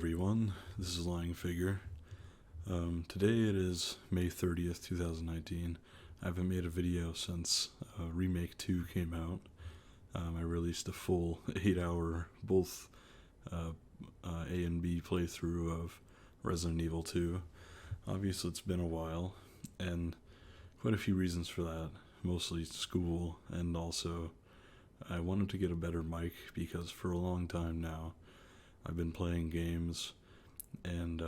everyone, this is Lying Figure. Today it is May 30th, 2019. I haven't made a video since Remake 2 came out. I released a full 8-hour, both A and B playthrough of Resident Evil 2. Obviously it's been a while, and quite a few reasons for that. Mostly school, and also I wanted to get a better mic because for a long time now I've been playing games, and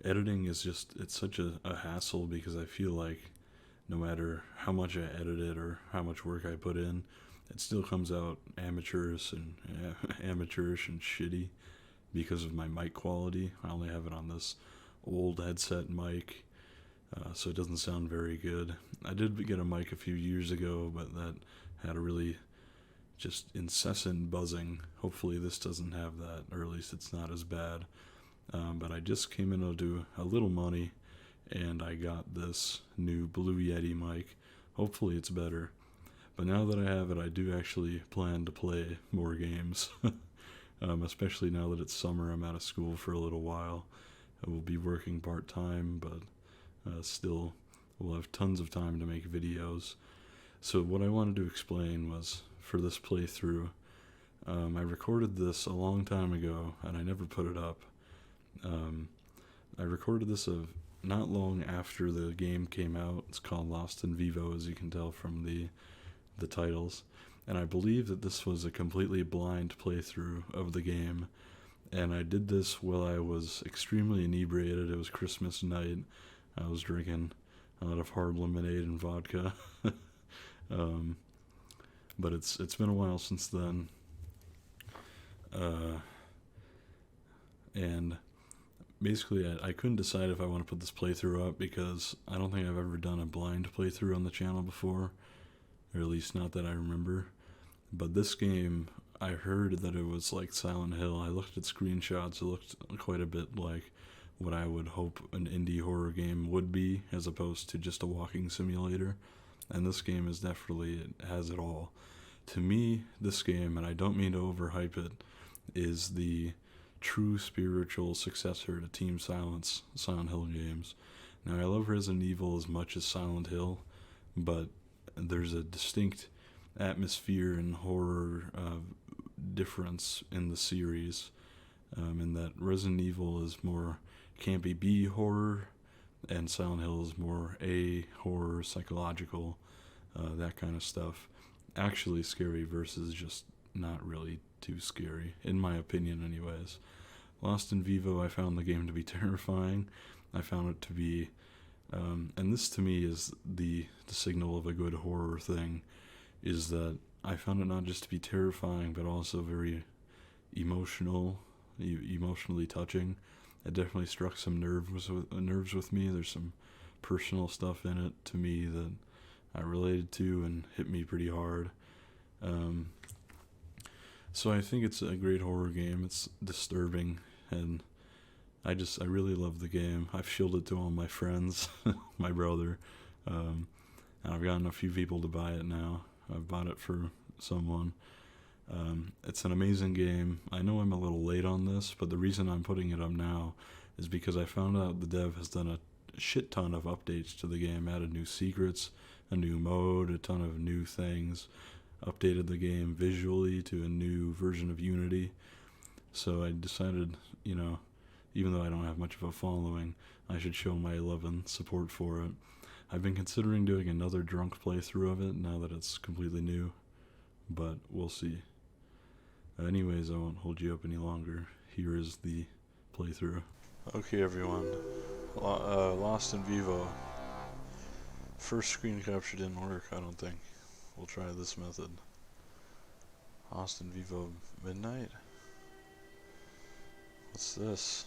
editing is it's such a hassle because I feel like no matter how much I edit it or how much work I put in, it still comes out amateurish and shitty because of my mic quality. I only have it on this old headset mic, so it doesn't sound very good. I did get a mic a few years ago, but that had a really just incessant buzzing. Hopefully this doesn't have that, or at least it's not as bad. But I just came into a little money, and I got this new Blue Yeti mic. Hopefully it's better. But now that I have it, I do actually plan to play more games. Especially now that it's summer, I'm out of school for a little while. I will be working part-time, but still we'll have tons of time to make videos. So what I wanted to explain was, for this playthrough, I recorded this a long time ago, and I never put it up. I recorded this not long after the game came out. It's called Lost in Vivo, as you can tell from the titles. And I believe that this was a completely blind playthrough of the game. And I did this while I was extremely inebriated. It was Christmas night. I was drinking a lot of hard lemonade and vodka. But it's been a while since then. And basically I couldn't decide if I want to put this playthrough up because I don't think I've ever done a blind playthrough on the channel before, or at least not that I remember. But this game, I heard that it was like Silent Hill. I looked at screenshots. It looked quite a bit like what I would hope an indie horror game would be, as opposed to just a walking simulator. And this game is definitely, it has it all. To me, this game, and I don't mean to overhype it, is the true spiritual successor to Team Silent's Silent Hill games. Now, I love Resident Evil as much as Silent Hill, but there's a distinct atmosphere and horror difference in the series, in that Resident Evil is more campy B horror, and Silent Hill is more A horror, psychological, that kind of stuff. Actually scary versus just not really too scary, in my opinion anyways. Lost in Vivo, I found the game to be terrifying. I found it to be, and this to me is the signal of a good horror thing, is that I found it not just to be terrifying, but also very emotionally touching. It definitely struck some nerves with me. There's some personal stuff in it to me that I related to and hit me pretty hard. So I think it's a great horror game. It's disturbing, and I really love the game. I've shielded it to all my friends, my brother, and I've gotten a few people to buy it now. I've bought it for someone. It's an amazing game. I know I'm a little late on this, but the reason I'm putting it up now is because I found out the dev has done a shit ton of updates to the game, added new secrets, a new mode, a ton of new things, updated the game visually to a new version of Unity. So I decided, even though I don't have much of a following, I should show my love and support for it. I've been considering doing another drunk playthrough of it now that it's completely new, but we'll see. Anyways, I won't hold you up any longer. Here is the playthrough. Okay, everyone. Lost in Vivo. First screen capture didn't work, I don't think. We'll try this method. Lost in Vivo Midnight? What's this?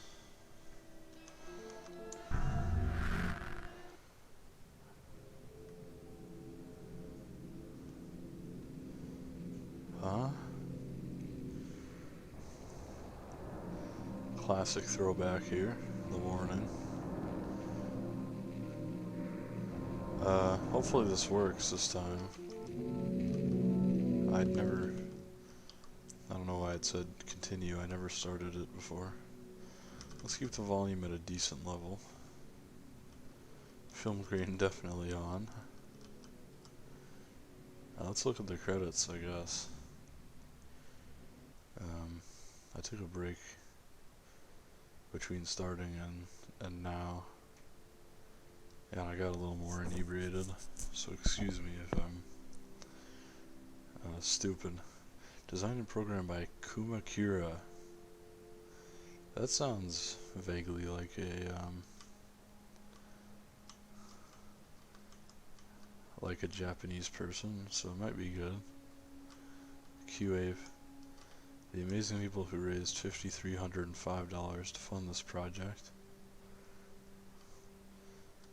Huh? Classic throwback here, the warning. Hopefully this works this time. I don't know why it said continue, I never started it before. Let's keep the volume at a decent level. Film grain definitely on. Let's look at the credits, I guess. I took a break between starting and now, and I got a little more inebriated, so excuse me if I'm stupid. Designed and programmed by Kumakura. That sounds vaguely like a Japanese person, so it might be good. QA. The amazing people who raised $5,305 to fund this project.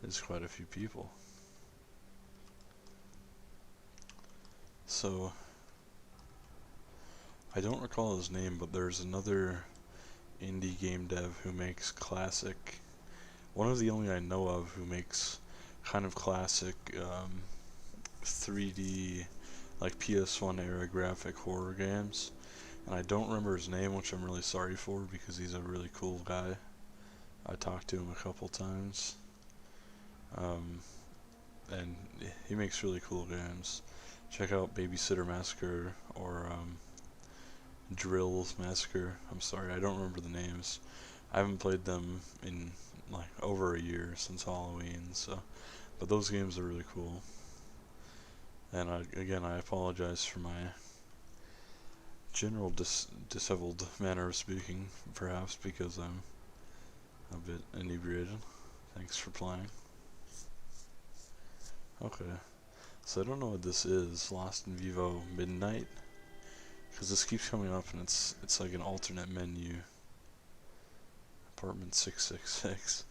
There's quite a few people. So, I don't recall his name, but there's another indie game dev who makes classic, one of the only I know of who makes kind of classic 3D, like PS1 era graphic horror games. And I don't remember his name, which I'm really sorry for because he's a really cool guy. I talked to him a couple times. And he makes really cool games. Check out Babysitter Massacre or Drills Massacre. I'm sorry, I don't remember the names. I haven't played them in like over a year since Halloween, so but those games are really cool. And again, I apologize for my general disheveled manner of speaking, perhaps because I'm a bit inebriated. Thanks for playing. Okay, so I don't know what this is. Lost in Vivo Midnight, because this keeps coming up and it's like an alternate menu. Apartment 666.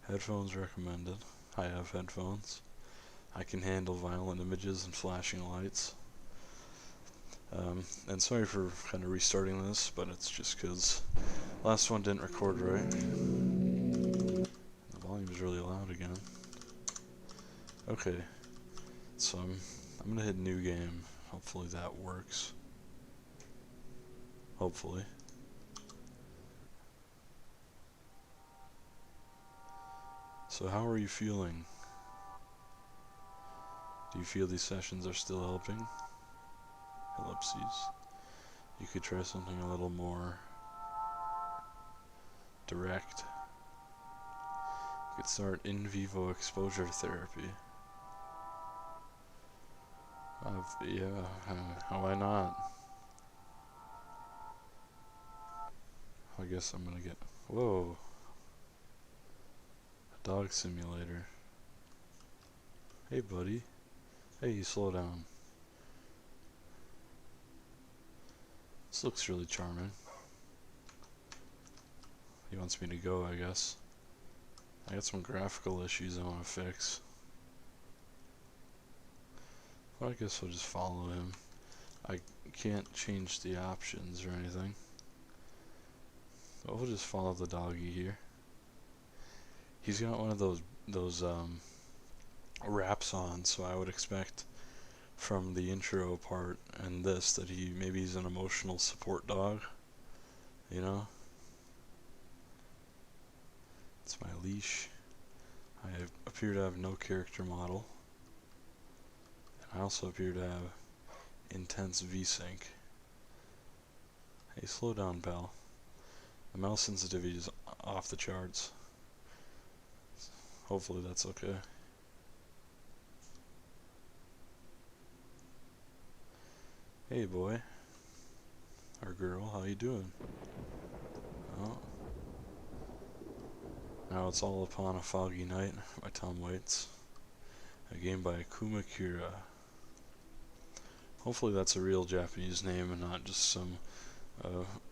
Headphones recommended. I have headphones. I can handle violent images and flashing lights. And sorry for kind of restarting this, but it's just because last one didn't record right. The volume's really loud again. Okay, so I'm gonna hit new game. Hopefully that works. Hopefully. So how are you feeling? Do you feel these sessions are still helping? Ellipses. You could try something a little more direct. You could start in vivo exposure therapy. Why not? I guess I'm gonna get... Whoa. A dog simulator. Hey buddy. Hey, you slow down. This looks really charming. He wants me to go, I guess. I got some graphical issues I want to fix. Well, I guess I'll just follow him. I can't change the options or anything. But we'll just follow the doggy here. He's got one of those wraps on, so I would expect from the intro part and this that maybe he's an emotional support dog, you know? It's my leash. I appear to have no character model. And I also appear to have intense VSync. Hey, slow down, pal. The mouse sensitivity is off the charts. Hopefully that's okay. Hey boy, or girl, how you doing? Oh. Now It's All Upon a Foggy Night by Tom Waits. A game by Kumakura. Hopefully that's a real Japanese name and not just some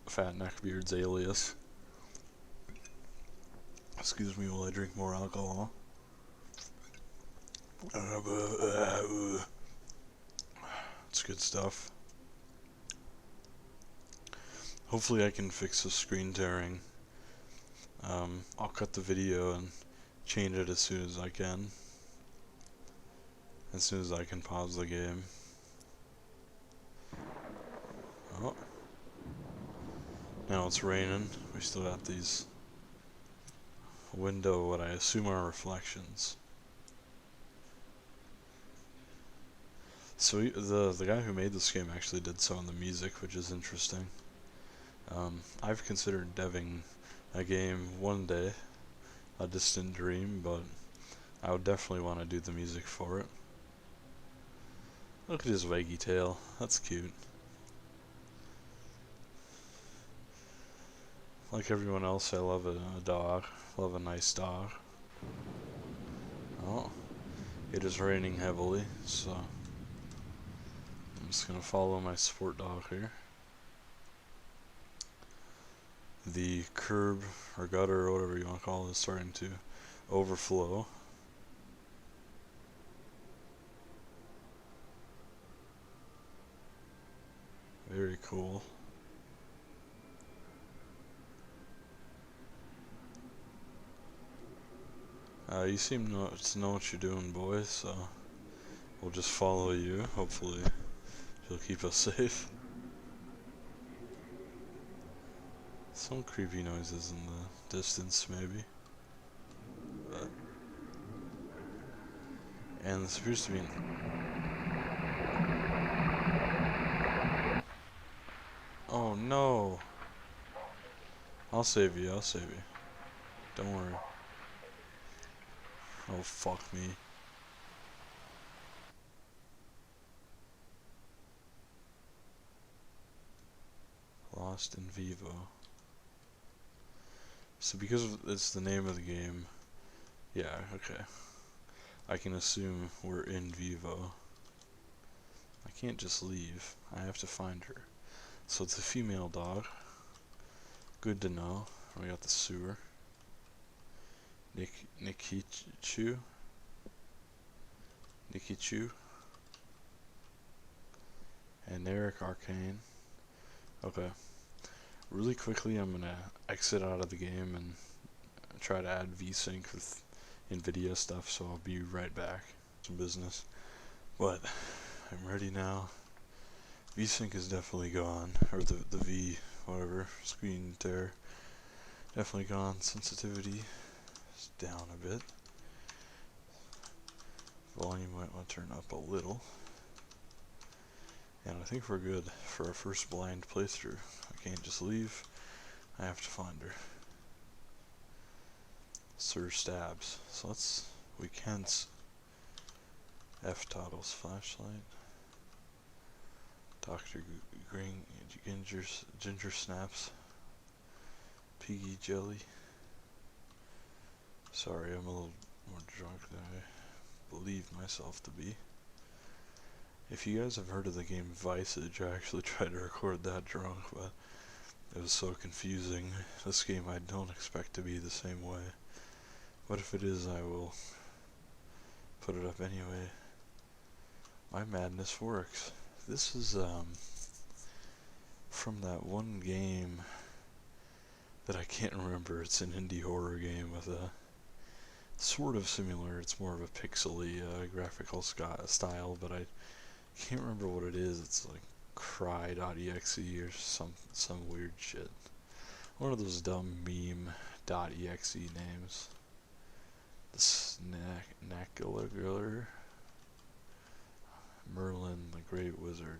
fat neckbeard's alias. Excuse me while I drink more alcohol. It's good stuff. Hopefully I can fix the screen tearing. I'll cut the video and change it as soon as I can. As soon as I can pause the game. Oh. Now it's raining. We still got these window, what I assume are reflections. So the guy who made this game actually did so on the music, which is interesting. I've considered deving a game one day, a distant dream, but I would definitely want to do the music for it. Look at his waggy tail, that's cute. Like everyone else, I love a dog, love a nice dog. Oh, it is raining heavily, so I'm just gonna follow my sport dog here. The curb or gutter or whatever you want to call it is starting to overflow. Very cool. You seem to know what you're doing, boy, so we'll just follow you. Hopefully you'll keep us safe. Some creepy noises in the distance, maybe. And this appears to be Oh no! I'll save you, I'll save you. Don't worry. Oh fuck me. Lost in Vivo. So because it's the name of the game, yeah, okay. I can assume we're in Vivo. I can't just leave. I have to find her. So it's a female dog. Good to know. We got the sewer. Nikichu. And Eric Arcane. Okay. Really quickly, I'm gonna exit out of the game and try to add VSync with NVIDIA stuff, so I'll be right back. Some business. But I'm ready now. VSync is definitely gone, or the V, whatever, screen tear, definitely gone. Sensitivity is down a bit. Volume might want to turn up a little. And I think we're good for our first blind playthrough. I can't just leave, I have to find her. Sir Stabs. So we can F toggles flashlight. Dr. Green Ginger Snaps. Piggy Jelly. Sorry, I'm a little more drunk than I believe myself to be. If you guys have heard of the game Visage, I actually tried to record that drunk, but it was so confusing. This game I don't expect to be the same way. But if it is, I will put it up anyway. My madness works. This is from that one game that I can't remember. It's an indie horror game with a sort of similar, it's more of a pixely graphical style, but I can't remember what it is. It's like cry.exe or some weird shit. One of those dumb meme.exe names. The Snackler, Merlin the Great Wizard,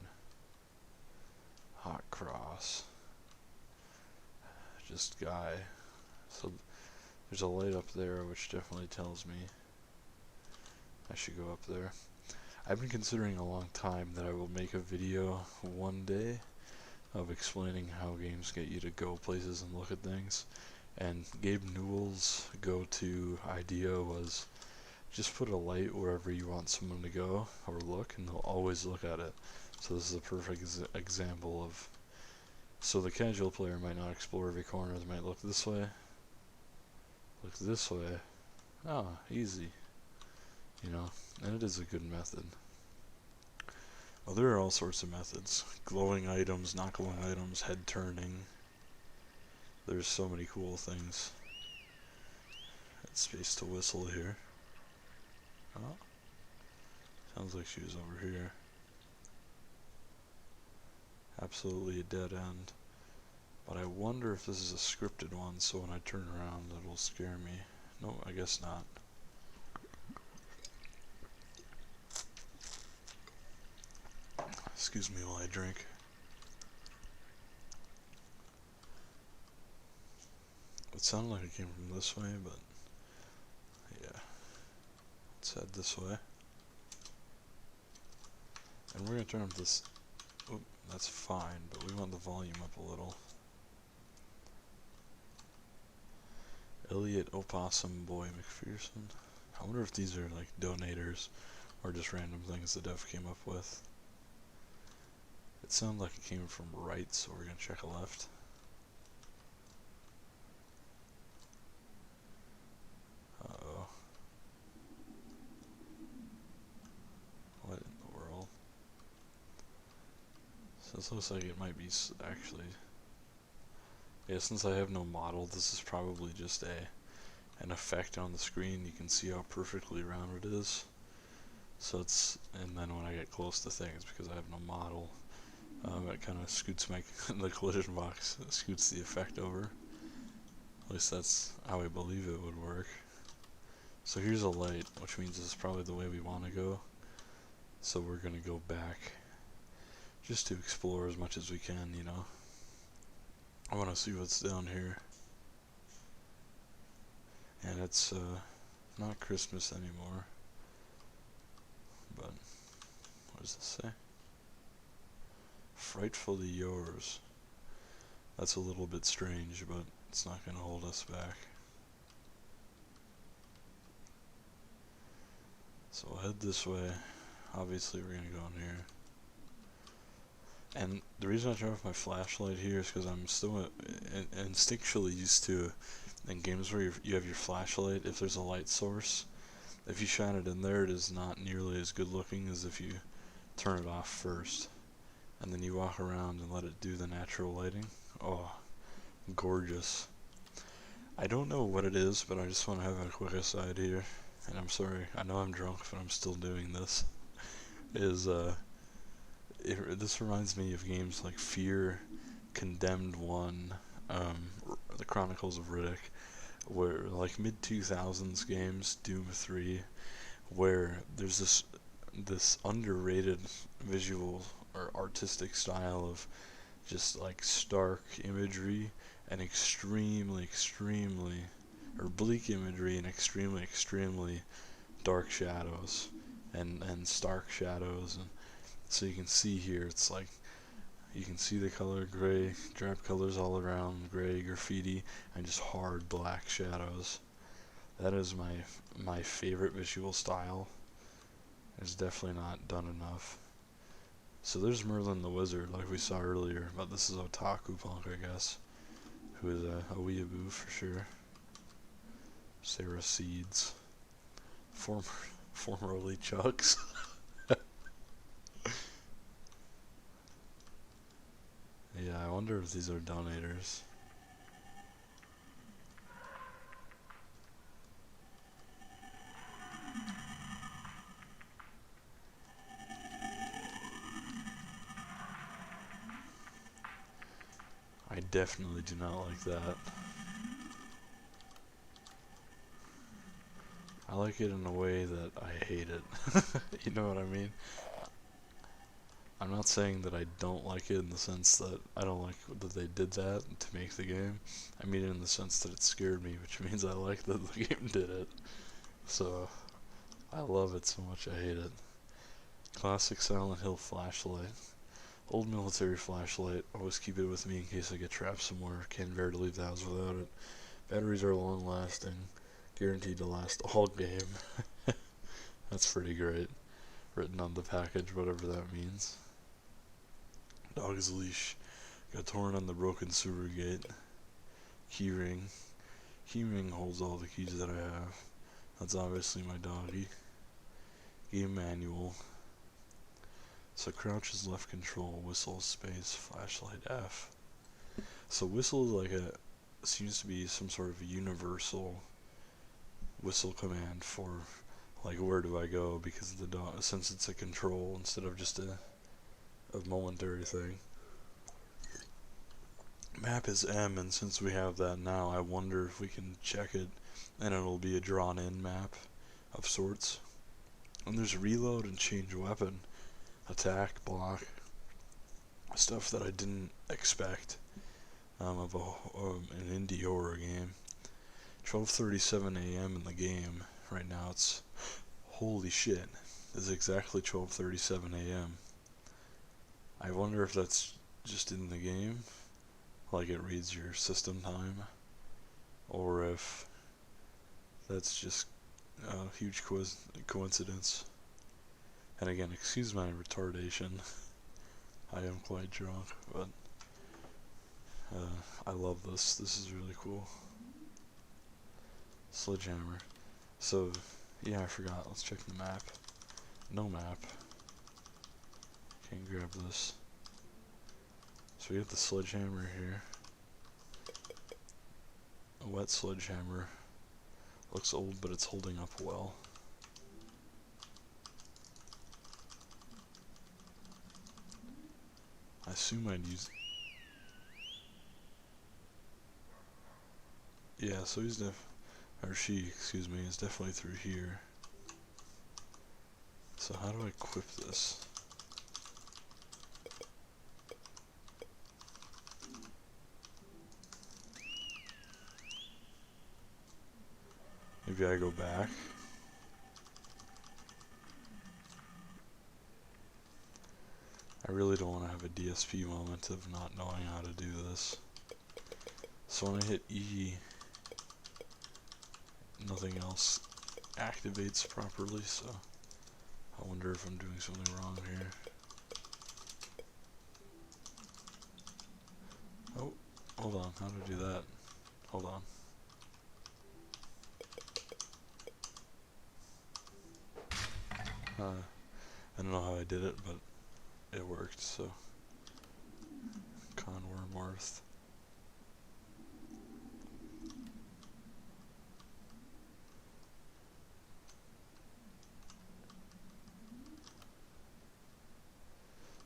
Hot Cross, just guy. So there's a light up there, which definitely tells me I should go up there. I've been considering a long time that I will make a video one day of explaining how games get you to go places and look at things. And Gabe Newell's go-to idea was just put a light wherever you want someone to go or look, and they'll always look at it. So this is a perfect example of, so the casual player might not explore every corner, they might look this way, look this way. Oh, easy. You know, and it is a good method. Well, there are all sorts of methods. Glowing items, not glowing items, head turning. There's so many cool things. Got space to whistle here. Oh, sounds like she was over here. Absolutely a dead end. But I wonder if this is a scripted one, so when I turn around it'll scare me. No, I guess not. Excuse me while I drink. It sounded like it came from this way, but yeah. Let's head this way. And we're gonna turn up this. Oop, that's fine, but we want the volume up a little. Elliot Opossum Boy McPherson. I wonder if these are like donators or just random things the dev came up with. It sounded like it came from right, so we're gonna check a left. Uh-oh. What in the world? So this looks like it might be actually... Yeah, since I have no model, this is probably just an effect on the screen. You can see how perfectly round it is. So it's, and then when I get close to things, because I have no model, it kind of scoots the collision box scoots the effect over. At least that's how I believe it would work. So here's a light, which means this is probably the way we want to go. So we're gonna go back just to explore as much as we can, you know. I want to see what's down here. And it's not Christmas anymore. But what does this say? Frightfully yours. That's a little bit strange, but it's not going to hold us back. So we'll head this way. Obviously we're going to go in here. And the reason I turn off my flashlight here is because I'm still instinctually used to, in games where you have your flashlight, if there's a light source, if you shine it in there, it is not nearly as good looking as if you turn it off first. And then you walk around and let it do the natural lighting. Oh, gorgeous. I don't know what it is, but I just want to have a quick aside here. And I'm sorry, I know I'm drunk, but I'm still doing this. This reminds me of games like Fear, Condemned 1, The Chronicles of Riddick, where like mid-2000s games, Doom 3, where there's this underrated visual or artistic style of just like stark imagery and extremely, or bleak imagery and extremely dark shadows and stark shadows. And so you can see here, it's like, you can see the color gray, drab colors all around, gray, graffiti, and just hard black shadows. That is my favorite visual style. It's definitely not done enough. So there's Merlin the Wizard, like we saw earlier, but this is Otaku Punk, I guess, who is a weeaboo for sure. Sarah Seeds. Formerly Chucks. Yeah, I wonder if these are donators. I definitely do not like that. I like it in a way that I hate it. You know what I mean? I'm not saying that I don't like it in the sense that I don't like that they did that to make the game. I mean it in the sense that it scared me, which means I like that the game did it. So, I love it so much I hate it. Classic Silent Hill flashlight. Old military flashlight. Always keep it with me in case I get trapped somewhere. Can't bear to leave the house without it. Batteries are long lasting. Guaranteed to last all game. That's pretty great. Written on the package, whatever that means. Dog's leash. Got torn on the broken sewer gate. Keyring. Keyring holds all the keys that I have. That's obviously my doggy. Game manual. So crouch is left control, whistle space, flashlight F. So whistle is like seems to be some sort of a universal whistle command for like where do I go, because the dog, since it's a control instead of just a momentary thing. Map is M, and since we have that now, I wonder if we can check it, and it'll be a drawn-in map of sorts. And there's reload and change weapon, attack, block, stuff that I didn't expect of an indie horror game. 12:37 a.m. in the game right now. It's holy shit. It's exactly 12:37 a.m. I wonder if that's just in the game, like it reads your system time, or if that's just a huge coincidence. And again, excuse my retardation. I am quite drunk, but I love this. This is really cool. Sledgehammer. So, yeah, I forgot. Let's check the map. No map. Can't grab this. So we have the sledgehammer here. A wet sledgehammer. Looks old, but it's holding up well. I assume I'd use... Yeah, so he's or she, excuse me, is definitely through here. So how do I equip this? Maybe I go back. I really don't want to have a DSP moment of not knowing how to do this. So when I hit E, nothing else activates properly, so I wonder if I'm doing something wrong here. Oh, hold on, how to do that? Hold on. I don't know how I did it, but it worked, so. Conwormworth.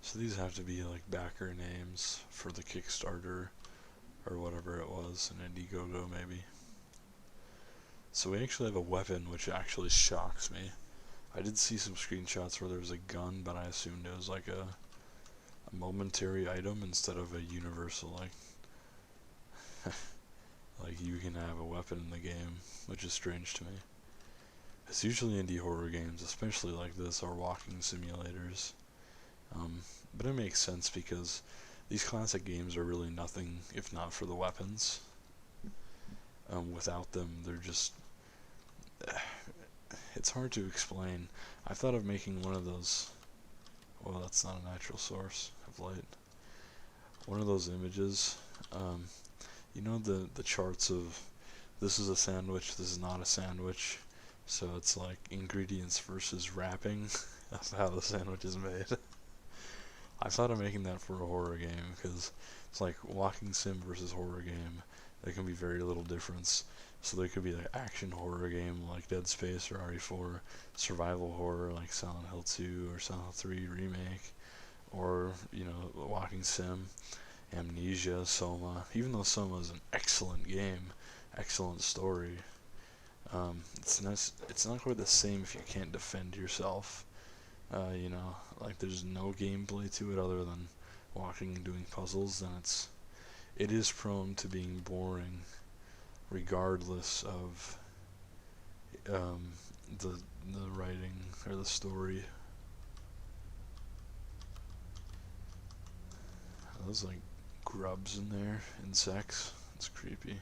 So these have to be like backer names for the Kickstarter or whatever it was, an Indiegogo maybe. So we actually have a weapon, which actually shocks me. I did see some screenshots where there was a gun, but I assumed it was like a momentary item instead of a universal, like you can have a weapon in the game, which is strange to me. It's usually indie horror games, especially like this, are walking simulators. But it makes sense because these classic games are really nothing if not for the weapons. Without them, they're just... It's hard to explain. I thought of making one of those... Well, that's not a natural source of light. One of those images. You know the charts of this is a sandwich, this is not a sandwich. So it's like ingredients versus wrapping. That's how the sandwich is made. I thought of making that for a horror game because it's like walking sim versus horror game. There can be very little difference. So there could be like action horror game like Dead Space or RE4, survival horror like Silent Hill 2 or Silent Hill 3 remake, or you know, walking sim, Amnesia, Soma. Even though Soma is an excellent game, excellent story, it's not quite the same if you can't defend yourself. You know, like there's no gameplay to it other than walking and doing puzzles, then it is prone to being boring, regardless of the writing or the story. There's like grubs in there, insects. It's creepy.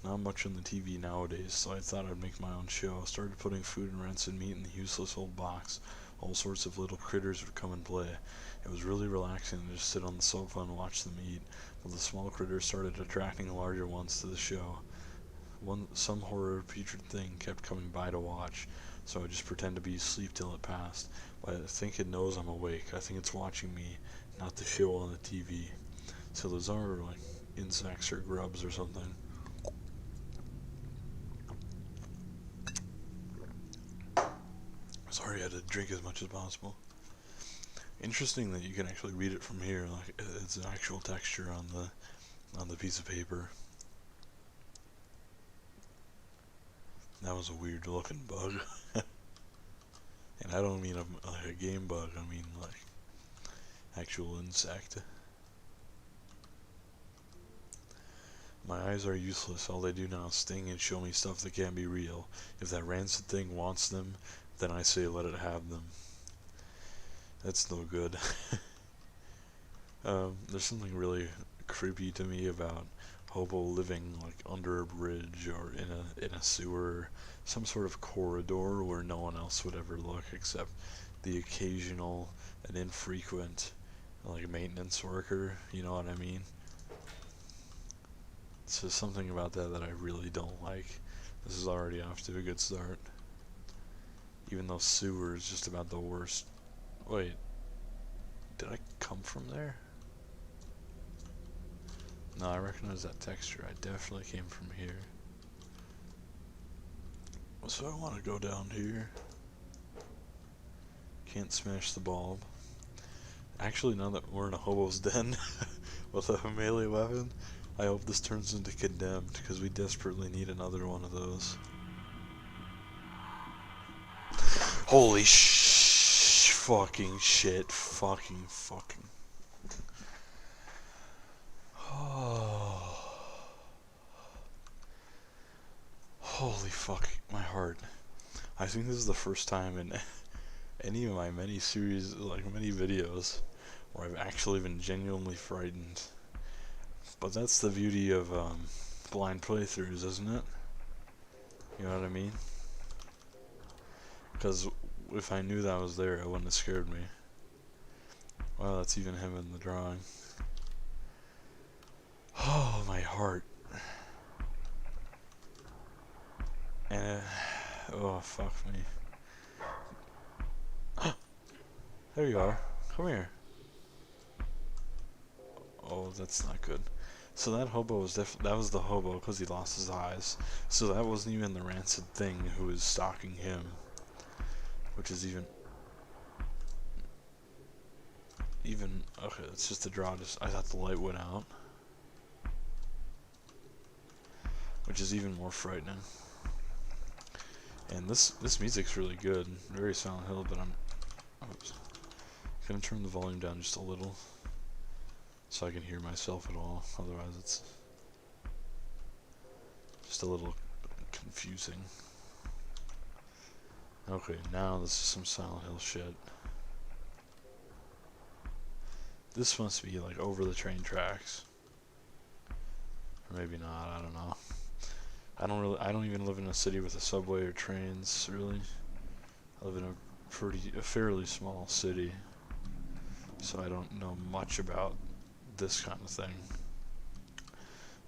Not much on the TV nowadays, so I thought I'd make my own show. Started putting food and rancid meat in the useless old box. All sorts of little critters would come and play. It was really relaxing to just sit on the sofa and watch them eat, but the small critters started attracting the larger ones to the show. Some horror putrid thing kept coming by to watch, so I just pretend to be asleep till it passed. But I think it knows I'm awake. I think it's watching me, not the show on the TV. So those are like insects or grubs or something. Sorry, I had to drink as much as possible. Interesting that you can actually read it from here. Like it's an actual texture on the piece of paper. That was a weird looking bug. And I don't mean like a game bug, I mean like actual insect. My eyes are useless, all they do now is sting and show me stuff that can't be real. If that rancid thing wants them, then I say let it have them. That's no good. There's something really creepy to me about hobo living like under a bridge or in a sewer, some sort of corridor where no one else would ever look except the occasional and infrequent like maintenance worker, you know what I mean? So something about that I really don't like. This is already off to a good start. Even though sewer is just about the worst. Wait, did I come from there? No, I recognize that texture. I definitely came from here. So I want to go down here. Can't smash the bulb. Actually, now that we're in a hobo's den with a melee weapon, I hope this turns into Condemned, because we desperately need another one of those. Holy fucking shit. Fucking. Oh. Holy fuck, my heart. I think this is the first time in any of my many series, like many videos, where I've actually been genuinely frightened. But that's the beauty of blind playthroughs, isn't it? You know what I mean? Because if I knew that was there, it wouldn't have scared me. Wow, that's even him in the drawing. Oh, my heart. And oh, fuck me. There you are. Come here. Oh, that's not good. So that hobo was that was the hobo because he lost his eyes. So that wasn't even the rancid thing who was stalking him, which is even okay. It's just a draw. I thought the light went out, which is even more frightening. And this music's really good, very Silent Hill. But I'm gonna turn the volume down just a little so I can hear myself at all. Otherwise, it's just a little confusing. Okay, now this is some Silent Hill shit. This must be like over the train tracks, or maybe not. I don't know. I don't even live in a city with a subway or trains. Really, I live in a fairly small city, so I don't know much about this kind of thing.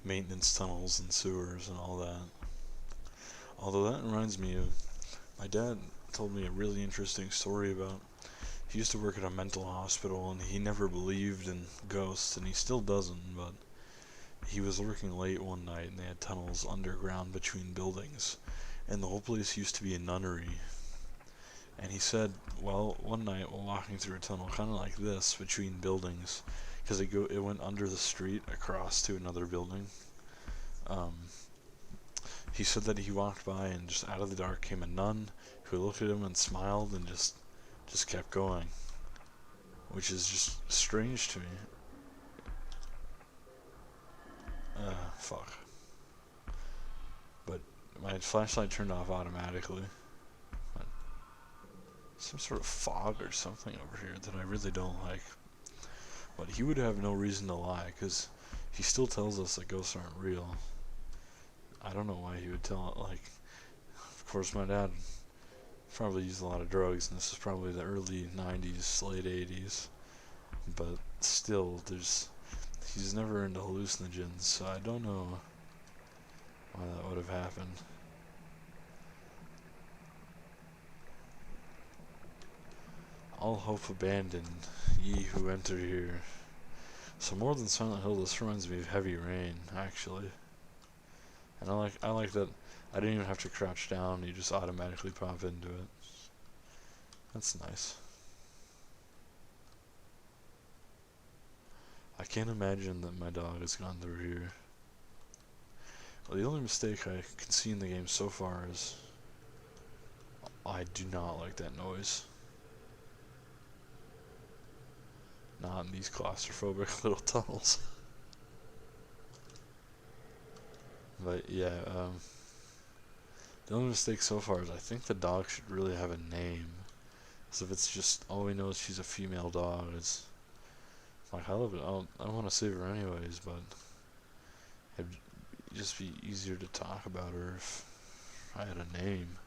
Maintenance tunnels and sewers and all that. Although that reminds me of my dad told me a really interesting story about. He used to work at a mental hospital and he never believed in ghosts, and he still doesn't, but he was working late one night and they had tunnels underground between buildings, and the whole place used to be a nunnery. And he said, well, one night while walking through a tunnel kind of like this between buildings, because it went under the street across to another building, he said that he walked by and just out of the dark came a nun who looked at him and smiled and just kept going, which is just strange to me. Fuck. But my flashlight turned off automatically. But some sort of fog or something over here that I really don't like. But he would have no reason to lie, because he still tells us that ghosts aren't real. I don't know why he would tell it. Like, of course, my dad probably used a lot of drugs, and this is probably the early 90s, late 80s. But still, he's never into hallucinogens, so I don't know why that would have happened. All hope abandoned, ye who enter here. So more than Silent Hill, this reminds me of Heavy Rain, actually. And I like that I didn't even have to crouch down, you just automatically pop into it. That's nice. I can't imagine that my dog has gone through here. Well, the only mistake I can see in the game so far is I do not like that noise. Not in these claustrophobic little tunnels. But yeah, the only mistake so far is I think the dog should really have a name. So if it's just all we know is she's a female dog, it's like I want to save her anyways, but it'd just be easier to talk about her if I had a name.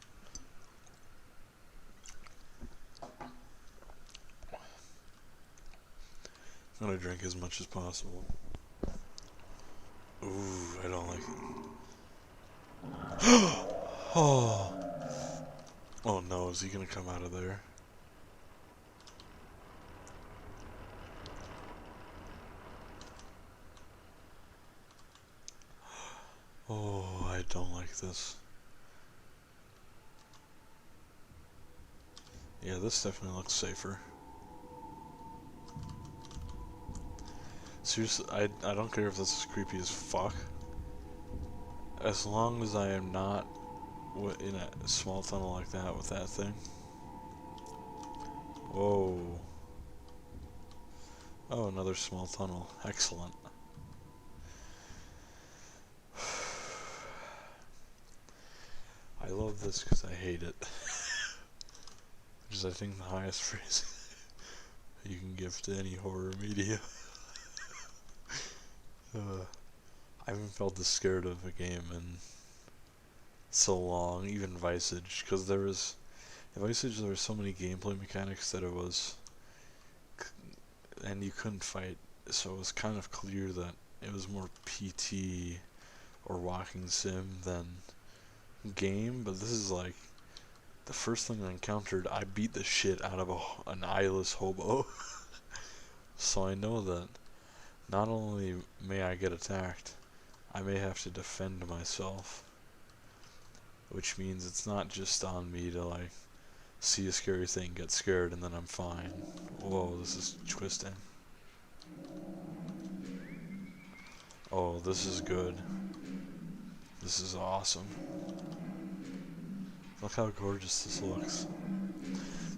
I'm gonna drink as much as possible. Ooh, I don't like it. Oh. Oh no, is he gonna come out of there? Oh, I don't like this. Yeah, this definitely looks safer. Seriously, I don't care if this is creepy as fuck. As long as I am not in a small tunnel like that with that thing. Whoa. Oh, another small tunnel. Excellent. I love this because I hate it. Which is, I think, the highest phrase you can give to any horror media. I haven't felt this scared of a game in so long, even Visage, because in Visage there were so many gameplay mechanics that it was, and you couldn't fight, so it was kind of clear that it was more PT or walking sim than game, but this is like, the first thing I encountered, I beat the shit out of an eyeless hobo. So I know that not only may I get attacked, I may have to defend myself. Which means it's not just on me to like see a scary thing, get scared, and then I'm fine. Whoa, this is twisting. Oh, this is good. This is awesome. Look how gorgeous this looks.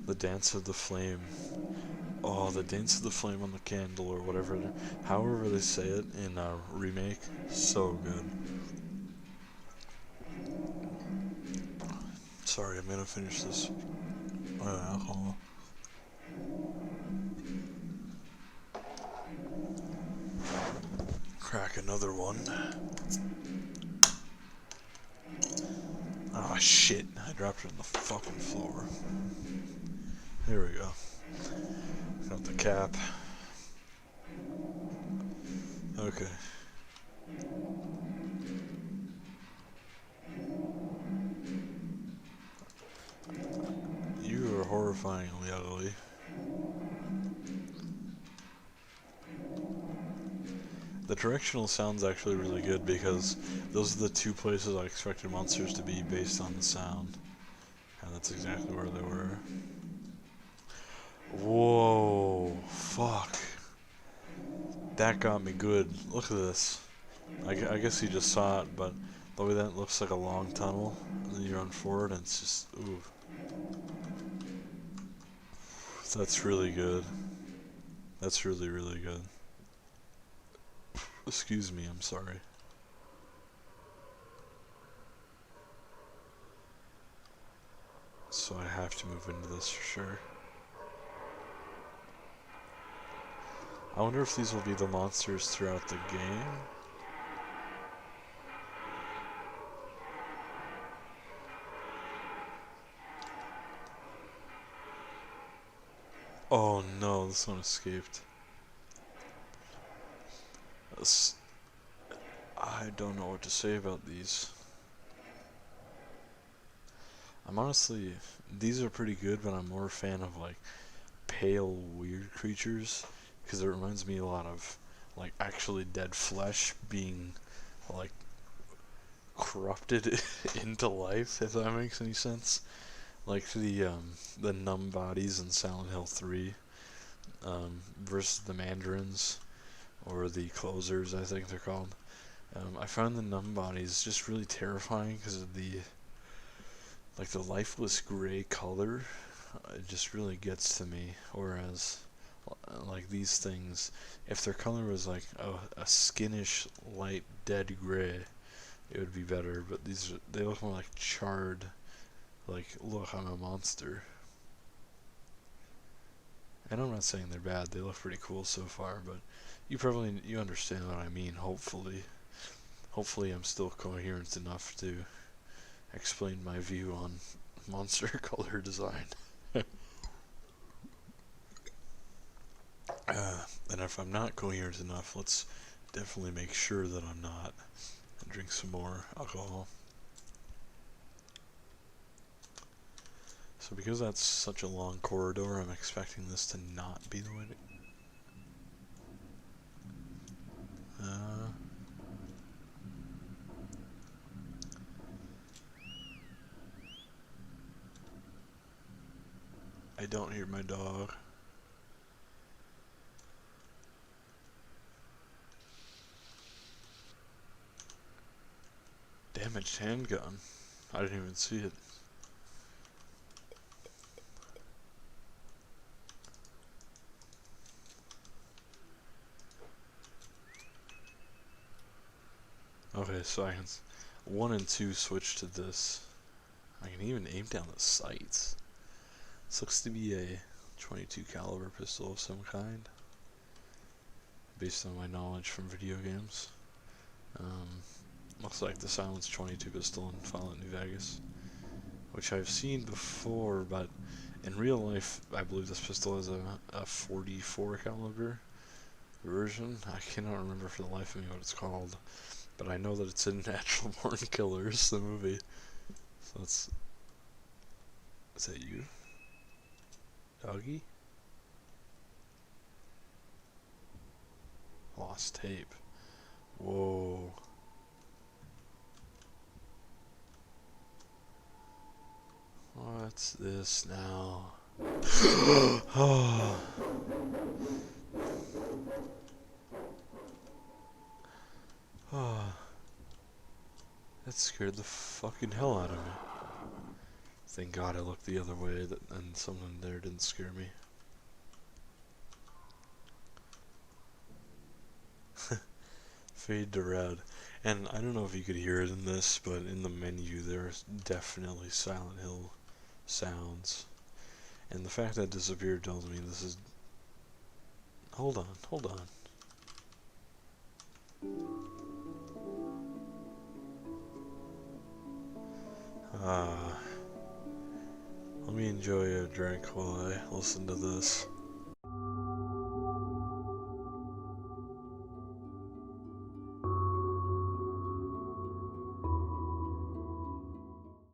The dance of the flame. Oh, the dance of the flame on the candle, or whatever, however they say it in a remake. So good. Sorry, I'm gonna finish this alcohol. Crack another one. Oh shit, I dropped it on the fucking floor. Here we go. Got the cap. Okay. You are horrifyingly ugly. The directional sound's actually really good because those are the two places I expected monsters to be based on the sound. And that's exactly where they were. Whoa, fuck. That got me good. Look at this. I guess you just saw it, but the way that looks like a long tunnel, and then you run forward and it's just, ooh. That's really good. That's really, really good. Excuse me, I'm sorry. So I have to move into this for sure. I wonder if these will be the monsters throughout the game. Oh no, this one escaped. I don't know what to say about these. I'm honestly, these are pretty good, but I'm more a fan of like pale, weird creatures, because it reminds me a lot of like actually dead flesh being like corrupted into life, if that makes any sense. Like the numb bodies in Silent Hill 3 versus the mandarins, or the closers, I think they're called. I find the numb bodies just really terrifying because of the lifeless gray color. It just really gets to me. Whereas like these things, if their color was like a skinnish light dead gray, it would be better. But they look more like charred. Like, look, I'm a monster. And I'm not saying they're bad. They look pretty cool so far, but you understand what I mean. Hopefully I'm still coherent enough to explain my view on monster color design. And if I'm not coherent enough, let's definitely make sure that I'm not, and drink some more alcohol. So because that's such a long corridor, I'm expecting this to not be the way to... I don't hear my dog. Damaged handgun. I didn't even see it. Okay, so I can 1 and 2 switch to this. I can even aim down the sights. This looks to be a 22 caliber pistol of some kind, based on my knowledge from video games. Looks like the silenced 22 pistol in Fallout New Vegas, which I've seen before, but in real life, I believe this pistol is a 44 caliber version. I cannot remember for the life of me what it's called, but I know that it's in Natural Born Killers, the movie. So is that you? Doggy? Lost tape. Whoa. What's this now? Oh. Oh. That scared the fucking hell out of me. Thank God I looked the other way and someone there didn't scare me. Fade to red. And I don't know if you could hear it in this, but in the menu there's definitely Silent Hill sounds. And the fact that it disappeared tells me this is... Hold on. Let me enjoy a drink while I listen to this.